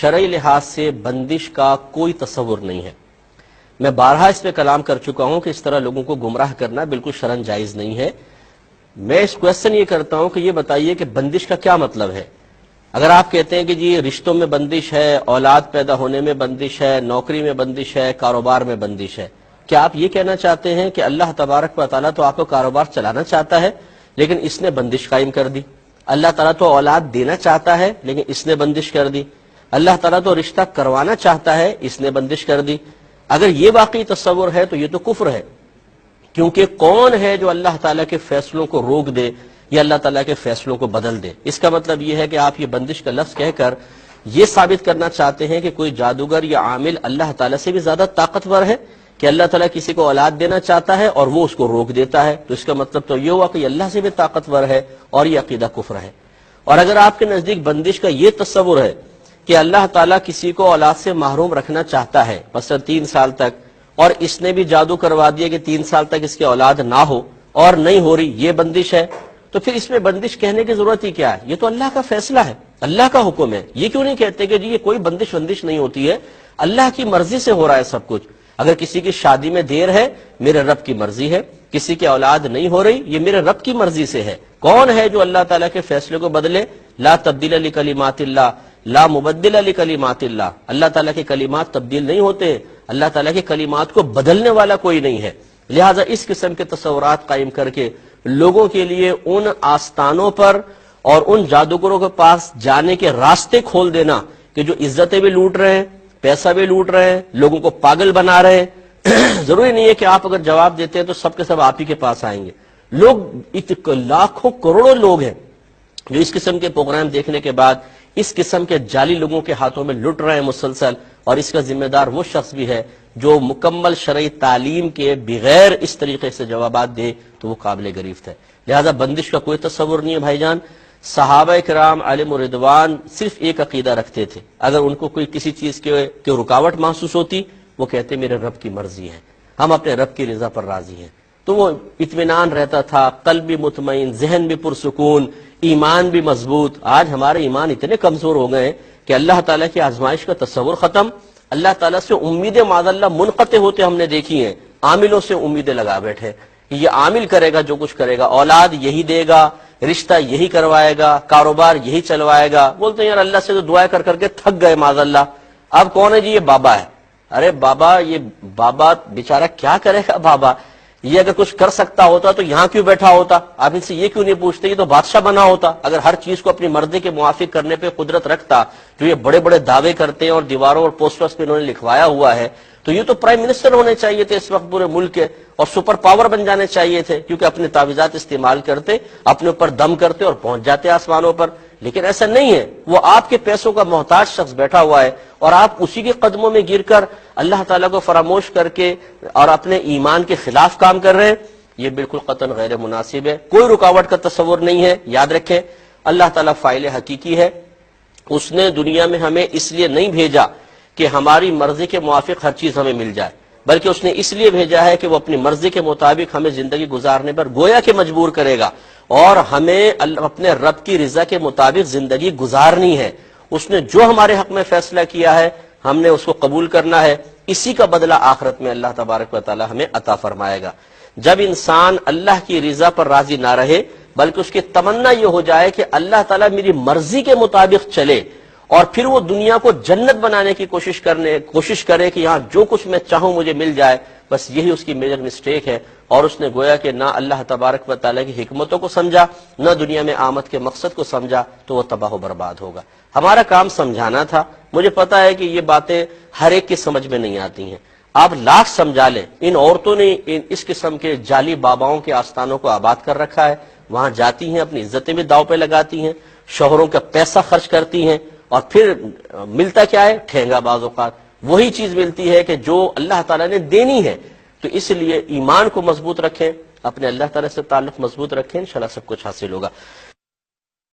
شرعی لحاظ سے بندش کا کوئی تصور نہیں ہے۔ میں بارہا اس پہ کلام کر چکا ہوں کہ اس طرح لوگوں کو گمراہ کرنا بالکل شرعاً جائز نہیں ہے۔ میں اس کویسچن یہ کرتا ہوں کہ یہ بتائیے کہ بندش کا کیا مطلب ہے؟ اگر آپ کہتے ہیں کہ جی رشتوں میں بندش ہے، اولاد پیدا ہونے میں بندش ہے، نوکری میں بندش ہے، کاروبار میں بندش ہے، کیا آپ یہ کہنا چاہتے ہیں کہ اللہ تبارک و تعالیٰ تو آپ کو کاروبار چلانا چاہتا ہے لیکن اس نے بندش قائم کر دی؟ اللہ تعالیٰ تو اولاد دینا چاہتا ہے لیکن اس نے بندش کر دی؟ اللہ تعالیٰ تو رشتہ کروانا چاہتا ہے، اس نے بندش کر دی؟ اگر یہ واقعی تصور ہے تو یہ تو کفر ہے، کیونکہ کون ہے جو اللہ تعالیٰ کے فیصلوں کو روک دے یا اللہ تعالیٰ کے فیصلوں کو بدل دے؟ اس کا مطلب یہ ہے کہ آپ یہ بندش کا لفظ کہہ کر یہ ثابت کرنا چاہتے ہیں کہ کوئی جادوگر یا عامل اللہ تعالیٰ سے بھی زیادہ طاقتور ہے، کہ اللہ تعالیٰ کسی کو اولاد دینا چاہتا ہے اور وہ اس کو روک دیتا ہے، تو اس کا مطلب تو یہ ہوا کہ اللہ سے بھی طاقتور ہے، اور یہ عقیدہ کفر ہے۔ اور اگر آپ کے نزدیک بندش کا یہ تصور ہے کہ اللہ تعالیٰ کسی کو اولاد سے محروم رکھنا چاہتا ہے مثلا 3 سال تک، اور اس نے بھی جادو کروا دیا کہ 3 سال تک اس کی اولاد نہ ہو اور نہیں ہو رہی، یہ بندش ہے، تو پھر اس میں بندش کہنے کی ضرورت ہی کیا ہے؟ یہ تو اللہ کا فیصلہ ہے، اللہ کا حکم ہے۔ یہ کیوں نہیں کہتے کہ جی یہ کوئی بندش نہیں ہوتی ہے، اللہ کی مرضی سے ہو رہا ہے سب کچھ؟ اگر کسی کی شادی میں دیر ہے، میرے رب کی مرضی ہے، کسی کی اولاد نہیں ہو رہی، یہ میرے رب کی مرضی سے ہے۔ کون ہے جو اللہ تعالیٰ کے فیصلے کو بدلے؟ لا تبدیل لکلمات اللہ، لا مبدل لکلمات اللہ۔ اللہ تعالیٰ کے کلمات تبدیل نہیں ہوتے، اللہ تعالیٰ کے کلمات کو بدلنے والا کوئی نہیں ہے۔ لہٰذا اس قسم کے تصورات قائم کر کے لوگوں کے لیے ان آستانوں پر اور ان جادوگروں کے پاس جانے کے راستے کھول دینا کہ جو عزتیں بھی لوٹ رہے ہیں، پیسہ بھی لوٹ رہے ہیں، لوگوں کو پاگل بنا رہے ہیں۔ ضروری نہیں ہے کہ آپ اگر جواب دیتے ہیں تو سب کے سب آپ ہی کے پاس آئیں گے۔ لوگ لاکھوں کروڑوں لوگ ہیں جو اس قسم کے پروگرام دیکھنے کے بعد اس قسم کے جعلی لوگوں کے ہاتھوں میں لٹ رہے ہیں مسلسل، اور اس کا ذمہ دار وہ شخص بھی ہے جو مکمل شرعی تعلیم کے بغیر اس طریقے سے جوابات دے تو وہ قابل گریفت ہے۔ لہذا بندش کا کوئی تصور نہیں ہے بھائی جان۔ صحابہ کرام علیہم رضوان صرف ایک عقیدہ رکھتے تھے، اگر ان کو کوئی کسی چیز کی رکاوٹ محسوس ہوتی وہ کہتے میرے رب کی مرضی ہے، ہم اپنے رب کی رضا پر راضی ہیں، تو وہ اطمینان رہتا تھا، قلب بھی مطمئن، ذہن بھی پرسکون، ایمان بھی مضبوط۔ آج ہمارے ایمان اتنے کمزور ہو گئے کہ اللہ تعالیٰ کی آزمائش کا تصور ختم، اللہ تعالیٰ سے امیدیں معاذ اللہ منقطع ہوتے ہم نے دیکھی ہیں، عاملوں سے امیدیں لگا بیٹھے کہ یہ عامل کرے گا جو کچھ کرے گا، اولاد یہی دے گا، رشتہ یہی کروائے گا، کاروبار یہی چلوائے گا۔ بولتے ہیں یار اللہ سے تو دعائیں کر کر کے تھک گئے معاذ اللہ، اب کون ہے جی؟ یہ بابا ہے۔ ارے بابا، یہ بابا بیچارہ کیا کرے گا؟ بابا یہ اگر کچھ کر سکتا ہوتا تو یہاں کیوں بیٹھا ہوتا؟ آپ ان سے یہ کیوں نہیں پوچھتے؟ یہ تو بادشاہ بنا ہوتا، اگر ہر چیز کو اپنی مرضی کے موافق کرنے پہ قدرت رکھتا، جو یہ بڑے بڑے دعوے کرتے ہیں اور دیواروں اور پوسٹرز پہ انہوں نے لکھوایا ہوا ہے، تو یہ تو پرائم منسٹر ہونے چاہیے تھے اس وقت پورے ملک کے، اور سپر پاور بن جانے چاہیے تھے، کیونکہ اپنے تعویذات استعمال کرتے، اپنے اوپر دم کرتے اور پہنچ جاتے آسمانوں پر۔ لیکن ایسا نہیں ہے، وہ آپ کے پیسوں کا محتاج شخص بیٹھا ہوا ہے، اور آپ اسی کے قدموں میں گر کر اللہ تعالیٰ کو فراموش کر کے اور اپنے ایمان کے خلاف کام کر رہے ہیں۔ یہ بالکل قطعاً غیر مناسب ہے، کوئی رکاوٹ کا تصور نہیں ہے۔ یاد رکھیں اللہ تعالیٰ فاعل حقیقی ہے، اس نے دنیا میں ہمیں اس لیے نہیں بھیجا کہ ہماری مرضی کے موافق ہر چیز ہمیں مل جائے، بلکہ اس نے اس لیے بھیجا ہے کہ وہ اپنی مرضی کے مطابق ہمیں زندگی گزارنے پر گویا کہ مجبور کرے گا، اور ہمیں اپنے رب کی رضا کے مطابق زندگی گزارنی ہے۔ اس نے جو ہمارے حق میں فیصلہ کیا ہے ہم نے اس کو قبول کرنا ہے، اسی کا بدلہ آخرت میں اللہ تبارک و تعالی ہمیں عطا فرمائے گا۔ جب انسان اللہ کی رضا پر راضی نہ رہے بلکہ اس کی تمنا یہ ہو جائے کہ اللہ تعالیٰ میری مرضی کے مطابق چلے، اور پھر وہ دنیا کو جنت بنانے کی کوشش کرے کہ یہاں جو کچھ میں چاہوں مجھے مل جائے، بس یہی اس کی میجر مسٹیک ہے، اور اس نے گویا کہ نہ اللہ تبارک و تعالیٰ کی حکمتوں کو سمجھا، نہ دنیا میں آمد کے مقصد کو سمجھا، تو وہ تباہ و برباد ہوگا۔ ہمارا کام سمجھانا تھا۔ مجھے پتا ہے کہ یہ باتیں ہر ایک کی سمجھ میں نہیں آتی ہیں، آپ لاکھ سمجھا لیں۔ ان عورتوں نے اس قسم کے جعلی باباؤں کے آستانوں کو آباد کر رکھا ہے، وہاں جاتی ہیں، اپنی عزتیں بھی داؤ پہ لگاتی ہیں، شوہروں کا پیسہ خرچ کرتی ہیں، اور پھر ملتا کیا ہے؟ ٹھینگا۔ بعض اوقات وہی چیز ملتی ہے کہ جو اللہ تعالیٰ نے دینی ہے۔ تو اس لیے ایمان کو مضبوط رکھیں، اپنے اللہ تعالیٰ سے تعلق مضبوط رکھیں، انشاءاللہ سب کچھ حاصل ہوگا۔